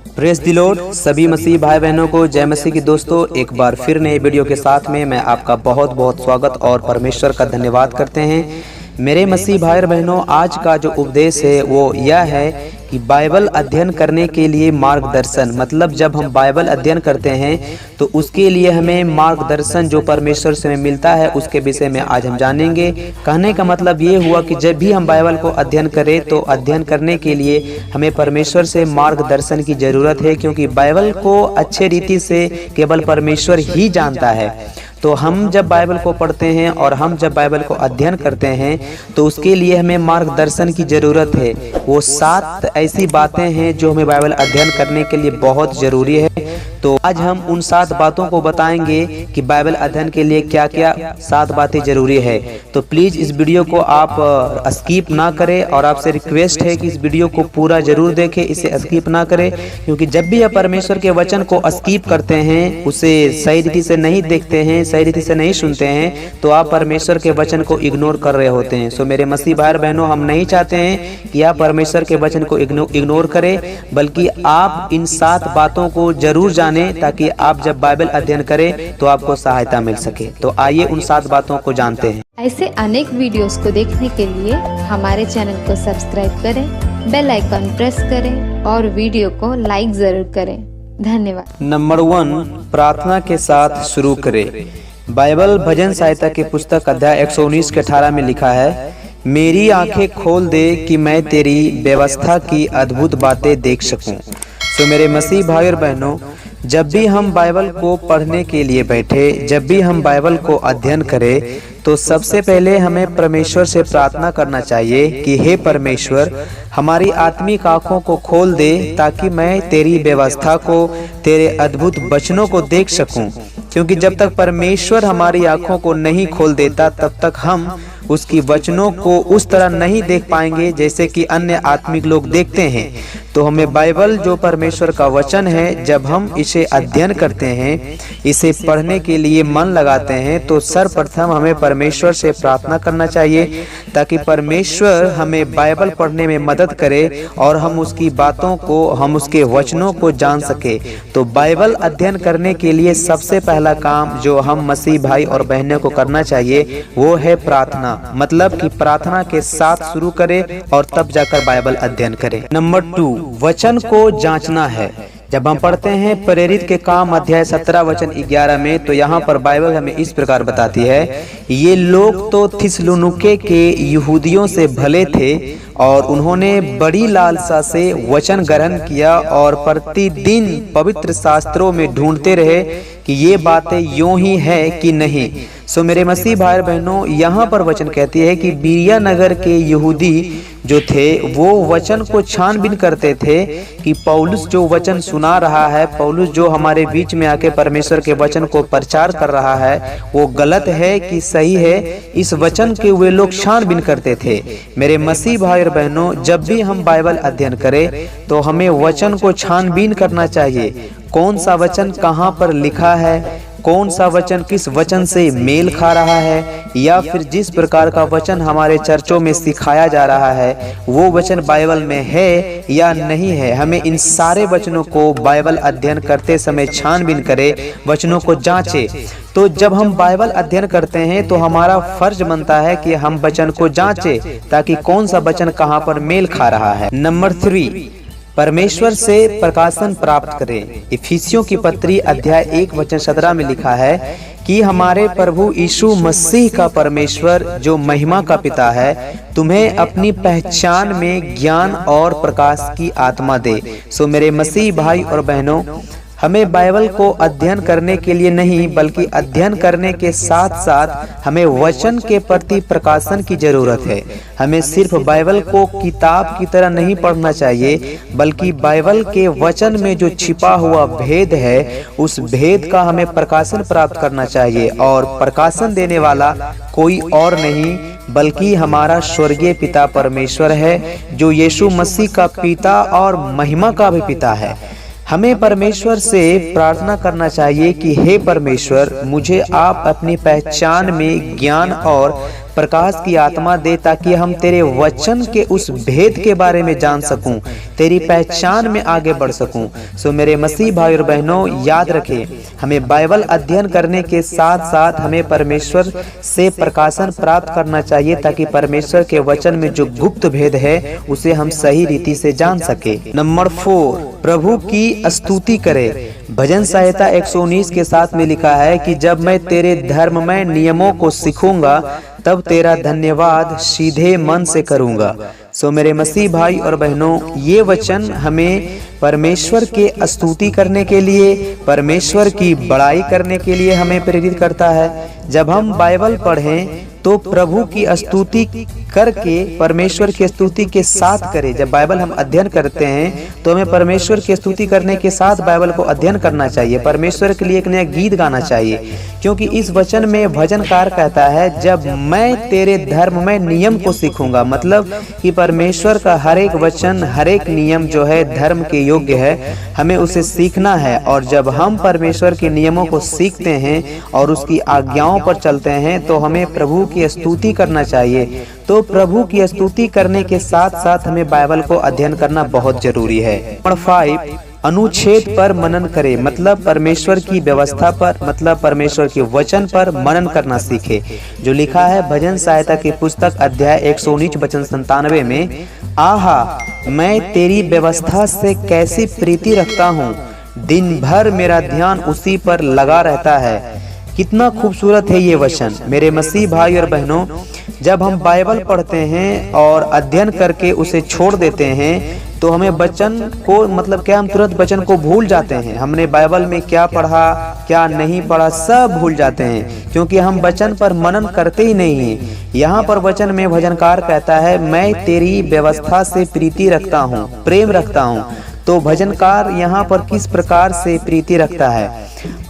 Press the Lord. सभी मसीह भाई बहनों को जय मसीह की। दोस्तों, एक बार फिर नए वीडियो के साथ में मैं आपका बहुत बहुत स्वागत और परमेश्वर का धन्यवाद करते हैं। मेरे मसीह भाई और बहनों, आज का जो उपदेश है वो यह है कि बाइबल अध्ययन करने के लिए मार्गदर्शन, मतलब जब हम बाइबल अध्ययन करते हैं तो उसके लिए हमें मार्गदर्शन जो परमेश्वर से हमें मिलता है उसके विषय में आज हम जानेंगे। कहने का मतलब ये हुआ कि जब भी हम बाइबल को अध्ययन करें तो अध्ययन करने के लिए हमें परमेश्वर से मार्गदर्शन की ज़रूरत है, क्योंकि बाइबल को अच्छे रीति से केवल परमेश्वर ही जानता है। तो हम जब बाइबल को पढ़ते हैं और हम जब बाइबल को अध्ययन करते हैं तो उसके लिए हमें मार्गदर्शन की ज़रूरत है। वो 7 ऐसी बातें हैं जो हमें बाइबल अध्ययन करने के लिए बहुत ज़रूरी है। तो आज हम उन 7 बातों को बताएंगे कि बाइबल अध्ययन के लिए क्या क्या 7 बातें ज़रूरी है। तो प्लीज़ इस वीडियो को आप स्किप ना करें और आपसे रिक्वेस्ट है कि इस वीडियो को पूरा ज़रूर देखें, इसे स्किप ना करें, क्योंकि जब भी आप परमेश्वर के वचन को स्किप करते हैं, उसे सही रीति से नहीं देखते हैं, सही रीति से नहीं सुनते हैं, तो आप परमेश्वर के वचन को इग्नोर कर रहे होते हैं। सो मेरे मसीह भाई बहनों, हम नहीं चाहते हैं कि आप परमेश्वर के वचन को इग्नोर करें, बल्कि आप इन 7 बातों को जरूर जानें, ताकि आप जब बाइबल अध्ययन करें तो आपको सहायता मिल सके। तो आइए उन 7 बातों को जानते हैं। ऐसे अनेक वीडियोस को देखने के लिए हमारे चैनल को सब्सक्राइब करें, बेल आइकन प्रेस करें और वीडियो को लाइक जरूर करें। धन्यवाद। नंबर 1, प्रार्थना के साथ शुरू करें। बाइबल भजन संहिता की पुस्तक अध्याय 119 के 18 में लिखा है, मेरी आंखें खोल दे कि मैं तेरी व्यवस्था की अद्भुत बातें देख सकूं। तो मेरे मसीह भाई और बहनों, जब भी हम बाइबल को पढ़ने के लिए बैठे, जब भी हम बाइबल को अध्ययन करें, तो सबसे पहले हमें परमेश्वर से प्रार्थना करना चाहिए कि हे परमेश्वर, हमारी आत्मिक आंखों को खोल दे ताकि मैं तेरी व्यवस्था को, तेरे अद्भुत वचनों को देख सकूं। क्योंकि जब तक परमेश्वर हमारी आंखों को नहीं खोल देता, तब तक हम उसकी वचनों को उस तरह नहीं देख पाएंगे जैसे कि अन्य आत्मिक लोग देखते हैं। तो हमें बाइबल जो परमेश्वर का वचन है, जब हम इसे अध्ययन करते हैं, इसे पढ़ने के लिए मन लगाते हैं, तो सर्वप्रथम हमें परमेश्वर से प्रार्थना करना चाहिए ताकि परमेश्वर हमें बाइबल पढ़ने में मदद करे और हम उसकी बातों को, हम उसके वचनों को जान सके। तो बाइबल अध्ययन करने के लिए सबसे पहला काम जो हम मसीह भाई और बहनों को करना चाहिए वो है प्रार्थना। मतलब कि प्रार्थना के साथ शुरू करें और तब जाकर बाइबल अध्ययन करें। नंबर 2, वचन को जांचना है। जब हम पढ़ते हैं प्रेरित के काम अध्याय 17 वचन 11 में, तो यहाँ पर बाइबल हमें इस प्रकार बताती है, ये लोग तो थिस्सलुनीके के यहूदियों से भले थे और उन्होंने बड़ी लालसा से वचन ग्रहण किया और प्रतिदिन पवित्र शास्त्रों में ढूंढते रहे कि ये बातें यूं ही है कि नहीं। सो मेरे मसीह भाई बहनों, यहाँ पर वचन कहती है कि बिरिया नगर के यहूदी जो थे वो वचन को छानबीन करते थे कि पौलुस जो वचन सुना रहा है, पौलुस जो हमारे बीच में आके परमेश्वर के वचन को प्रचार कर रहा है, वो गलत है कि सही है। इस वचन के वे लोग छानबीन करते थे। मेरे मसीह भाई और बहनों, जब भी हम बाइबल अध्ययन करें तो हमें वचन को छानबीन करना चाहिए। कौन सा वचन कहाँ पर लिखा है, कौन सा वचन किस वचन से मेल खा रहा है, या फिर जिस प्रकार का वचन हमारे चर्चों में सिखाया जा रहा है वो वचन बाइबल में है या नहीं है। हमें इन सारे वचनों को बाइबल अध्ययन करते समय छानबीन करें, वचनों को जांचें। तो जब हम बाइबल अध्ययन करते हैं तो हमारा फर्ज बनता है कि हम वचन को जांचें ताकि कौन सा वचन कहाँ पर मेल खा रहा है। नंबर 3, परमेश्वर से प्रकाशन प्राप्त करें। इफिसियों की पत्री अध्याय 1 वचन 17 में लिखा है कि हमारे प्रभु यीशु मसीह का परमेश्वर जो महिमा का पिता है, तुम्हें अपनी पहचान में ज्ञान और प्रकाश की आत्मा दे। सो मेरे मसीह भाई और बहनों, हमें बाइबल को अध्ययन करने के लिए नहीं, बल्कि अध्ययन करने के साथ साथ हमें वचन के प्रति प्रकाशन की जरूरत है। हमें सिर्फ बाइबल को किताब की तरह नहीं पढ़ना चाहिए, बल्कि बाइबल के वचन में जो छिपा हुआ भेद है, उस भेद का हमें प्रकाशन प्राप्त करना चाहिए। और प्रकाशन देने वाला कोई और नहीं बल्कि हमारा स्वर्गीय पिता परमेश्वर है, जो यीशु मसीह का पिता और महिमा का भी पिता है। हमें परमेश्वर से प्रार्थना करना चाहिए कि हे परमेश्वर, मुझे आप अपनी पहचान में ज्ञान और प्रकाश की आत्मा दे, ताकि हम तेरे वचन के उस भेद के बारे में जान सकूं, तेरी पहचान में आगे बढ़ सकूं। सो मेरे मसीह भाई और बहनों, याद रखें, हमें बाइबल अध्ययन करने के साथ साथ हमें परमेश्वर से प्रकाशन प्राप्त करना चाहिए, ताकि परमेश्वर के वचन में जो गुप्त भेद है उसे हम सही रीति से जान सके। नंबर 4, प्रभु की स्तुति करे। भजन संहिता 119 के साथ में लिखा है कि जब मैं तेरे धर्ममय नियमों को सीखूंगा, तब तेरा धन्यवाद सीधे मन से करूंगा। सो मेरे मसीह भाई और बहनों, ये वचन हमें परमेश्वर के स्तुति करने के लिए, परमेश्वर की बड़ाई करने के लिए हमें प्रेरित करता है। जब हम बाइबल पढ़ें तो प्रभु की स्तुति करके परमेश्वर की स्तुति के साथ करें। जब बाइबल हम अध्ययन करते हैं तो हमें परमेश्वर की स्तुति करने के साथ बाइबल को अध्ययन करना चाहिए, परमेश्वर के लिए एक नया गीत गाना चाहिए, क्योंकि इस वचन में भजनकार कहता है जब मैं तेरे धर्ममय नियम को सीखूंगा, मतलब कि परमेश्वर का हर एक वचन, हर एक नियम जो है धर्म के योग्य है, हमें उसे सीखना है। और जब हम परमेश्वर के नियमों को सीखते हैं और उसकी आज्ञाओं पर चलते हैं तो हमें प्रभु की स्तुति करना चाहिए। तो प्रभु की स्तुति करने के साथ साथ हमें बाइबल को अध्ययन करना बहुत जरूरी है। नंबर 5, अनुच्छेद पर मनन करें, मतलब परमेश्वर की व्यवस्था पर, मतलब परमेश्वर के वचन पर मनन करना सीखे। जो लिखा है भजन संहिता की पुस्तक अध्याय 119 वचन 97 में, आहा मैं तेरी व्यवस्था से कैसी प्रीति रखता हूँ, दिन भर मेरा ध्यान उसी पर लगा रहता है। कितना खूबसूरत है ये वचन। मेरे मसीह भाई और बहनों, जब हम बाइबल पढ़ते हैं और अध्ययन करके उसे छोड़ देते हैं तो हमें वचन को, मतलब क्या, हम तुरंत वचन को भूल जाते हैं। हमने बाइबल में क्या पढ़ा क्या नहीं पढ़ा सब भूल जाते हैं, क्योंकि हम वचन पर मनन करते ही नहीं हैं। यहाँ पर वचन में भजनकार कहता है मैं तेरी व्यवस्था से प्रीति रखता हूँ, प्रेम रखता हूँ। तो भजनकार यहाँ पर किस प्रकार से प्रीति रखता है?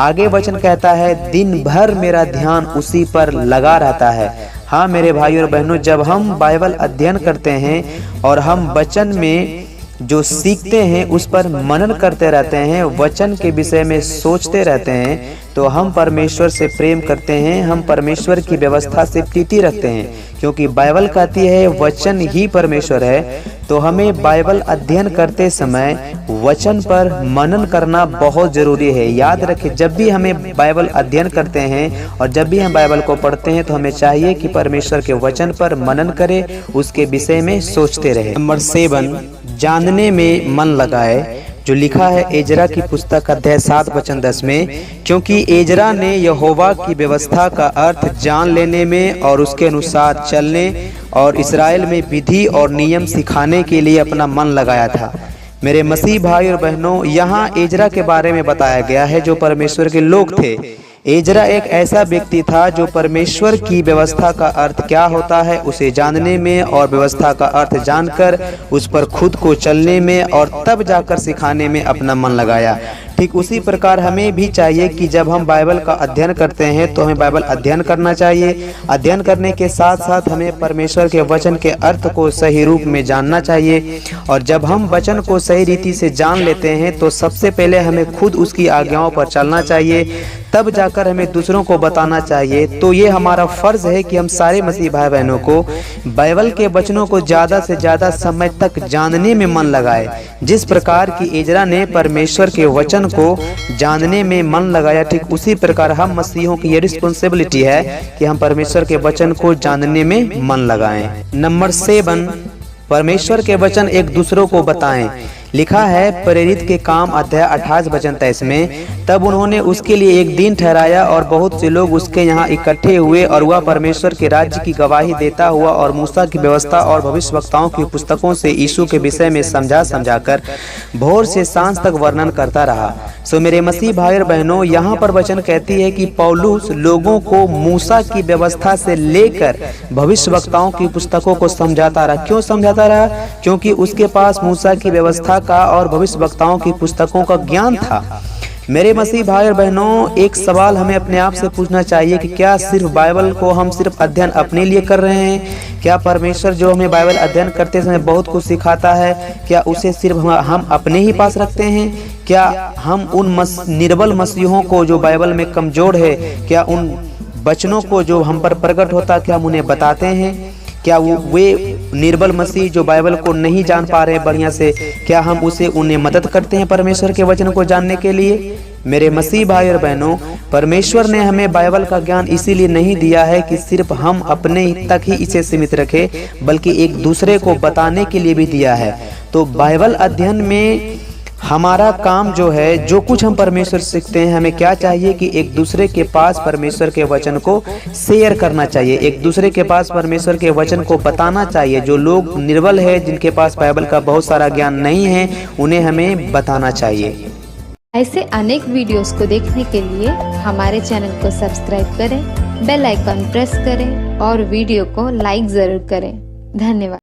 आगे वचन कहता है दिन भर मेरा ध्यान उसी पर लगा रहता है। हाँ मेरे भाई और बहनों, जब हम बाइबल अध्ययन करते हैं और हम वचन में जो सीखते हैं उस पर मनन करते रहते हैं, वचन के विषय में सोचते रहते हैं, तो हम परमेश्वर से प्रेम करते हैं, हम परमेश्वर की व्यवस्था से प्रीति रखते हैं, क्योंकि बाइबल कहती है वचन ही परमेश्वर है। तो हमें बाइबल अध्ययन करते समय वचन पर मनन करना बहुत जरूरी है। याद रखें, जब भी हमें बाइबल अध्ययन करते हैं और जब भी हम बाइबल को पढ़ते हैं तो हमें चाहिए कि परमेश्वर के वचन पर मनन करें, उसके विषय में सोचते रहे। नंबर 7, जानने में मन लगाए। जो लिखा है एजरा की पुस्तक अध्याय 7 वचन 10 में, क्योंकि एजरा ने यहोवा की व्यवस्था का अर्थ जान लेने में और उसके अनुसार चलने और इस्राएल में विधि और नियम सिखाने के लिए अपना मन लगाया था। मेरे मसीह भाई और बहनों, यहाँ एजरा के बारे में बताया गया है जो परमेश्वर के लोग थे। एजरा एक ऐसा व्यक्ति था जो परमेश्वर की व्यवस्था का अर्थ क्या होता है उसे जानने में और व्यवस्था का अर्थ जानकर उस पर खुद को चलने में और तब जाकर सिखाने में अपना मन लगाया। ठीक उसी प्रकार हमें भी चाहिए कि जब हम बाइबल का अध्ययन करते हैं तो हमें बाइबल अध्ययन करना चाहिए। अध्ययन करने के साथ साथ हमें परमेश्वर के वचन के अर्थ को सही रूप में जानना चाहिए। और जब हम वचन को सही रीति से जान लेते हैं तो सबसे पहले हमें खुद उसकी आज्ञाओं पर चलना चाहिए, तब जाकर हमें दूसरों को बताना चाहिए। तो ये हमारा फर्ज है कि हम सारे मसीह भाई बहनों को बाइबल के वचनों को ज़्यादा से ज़्यादा समय तक जानने में मन लगाए। जिस प्रकार की एजरा ने परमेश्वर के वचन को जानने में मन लगाया, ठीक उसी प्रकार हम मसीहों की ये रिस्पॉन्सिबिलिटी है कि हम परमेश्वर के वचन को जानने में मन लगाएं। नंबर 7, परमेश्वर के वचन एक दूसरों को बताएं। लिखा है प्रेरित के काम अध्याय 28 वचन 23 में, तब उन्होंने उसके लिए एक दिन ठहराया और बहुत से लोग उसके यहाँ इकट्ठे हुए और वह परमेश्वर के राज्य की गवाही देता हुआ और मूसा की व्यवस्था और भविष्यवक्ताओं की पुस्तकों से यीशु के विषय में समझाकर भोर से सांझ तक वर्णन करता रहा। सो मेरे मसीह भाई और बहनों, यहाँ पर वचन कहती है कि पौलुस लोगों को मूसा की व्यवस्था से लेकर भविष्यवक्ताओं की पुस्तकों को समझाता रहा। क्यों समझाता रहा? क्योंकि उसके पास मूसा की व्यवस्था का और भविष्यवक्ताओं की पुस्तकों का ज्ञान था। मेरे मसीह भाई और बहनों, एक सवाल हमें अपने आप से पूछना चाहिए कि क्या सिर्फ बाइबल को हम सिर्फ अध्ययन अपने लिए कर रहे हैं? क्या परमेश्वर जो हमें बाइबल अध्ययन करते समय बहुत कुछ सिखाता है, क्या उसे सिर्फ हम अपने ही पास रखते हैं? क्या हम उन निर्बल मसीहों को जो बाइबल में कमजोर है, क्या उन वचनों को जो हम पर प्रकट होता क्या हम उन्हें बताते हैं? क्या वे निर्बल मसीह जो बाइबल को नहीं जान पा रहे बढ़िया से, क्या हम उन्हें मदद करते हैं परमेश्वर के वचन को जानने के लिए? मेरे मसीह भाई और बहनों, परमेश्वर ने हमें बाइबल का ज्ञान इसीलिए नहीं दिया है कि सिर्फ हम अपने तक ही इसे सीमित रखें, बल्कि एक दूसरे को बताने के लिए भी दिया है। तो बाइबल अध्ययन में हमारा काम जो है, जो कुछ हम परमेश्वर सीखते हैं, हमें क्या चाहिए कि एक दूसरे के पास परमेश्वर के वचन को शेयर करना चाहिए, एक दूसरे के पास परमेश्वर के वचन को बताना चाहिए। जो लोग निर्बल है, जिनके पास बाइबल का बहुत सारा ज्ञान नहीं है, उन्हें हमें बताना चाहिए। ऐसे अनेक वीडियोस को देखने के लिए हमारे चैनल को सब्सक्राइब करें, बेल आइकन प्रेस करें और वीडियो को लाइक जरूर करें। धन्यवाद।